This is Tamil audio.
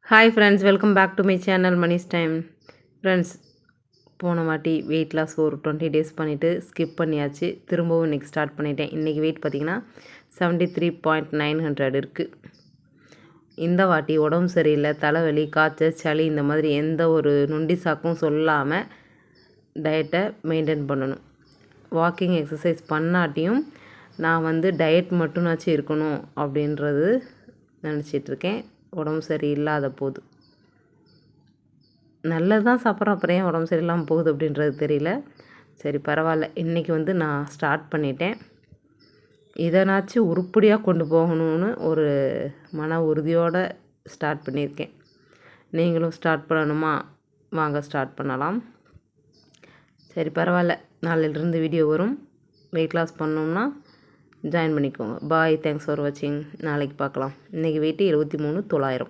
Hi friends, welcome back to my channel Mani's time. Friends, போன வாட்டி வெயிட் லாஸ் ஒரு 20 டேஸ் பண்ணிவிட்டு ஸ்கிப் பண்ணியாச்சு. திரும்பவும் இன்றைக்கி ஸ்டார்ட் பண்ணிட்டேன். இன்றைக்கி வெயிட் பார்த்திங்கன்னா 73.900 இருக்குது. இந்த வாட்டி உடம்பு சரியில்லை, தலைவலி, காய்ச்சல், சளி இந்த மாதிரி எந்த ஒரு நொண்டி சாக்கும் சொல்லாமல் டயட்டை மெயின்டைன் பண்ணணும். வாக்கிங் எக்ஸசைஸ் பண்ணாட்டியும் நான் டயட் மட்டும்னாச்சும் இருக்கணும் அப்படின்றது நினச்சிட்ருக்கேன். உடம்பு சரியில்லாத போது நல்லது தான் சாப்பிட்றோம், அப்புறம் ஏன் உடம்பு சரியில்லாமல் போகுது அப்படின்றது தெரியல. சரி பரவாயில்ல, இன்றைக்கி நான் ஸ்டார்ட் பண்ணிட்டேன். இதனாச்சும் உருப்படியாக கொண்டு போகணும்னு ஒரு மன உறுதியோடு ஸ்டார்ட் பண்ணியிருக்கேன். நீங்களும் ஸ்டார்ட் பண்ணணுமா? வாங்க ஸ்டார்ட் பண்ணலாம். சரி பரவாயில்ல, நாளையிலிருந்து வீடியோ வரும். வெயிட் லாஸ் பண்ணோம்னா ஜாயின் பண்ணிக்கோங்க. பாய், தேங்க்ஸ் ஃபார் வாட்சிங். நாளைக்கு பார்க்கலாம். இன்றைக்கி வெயிட்டு 73,900.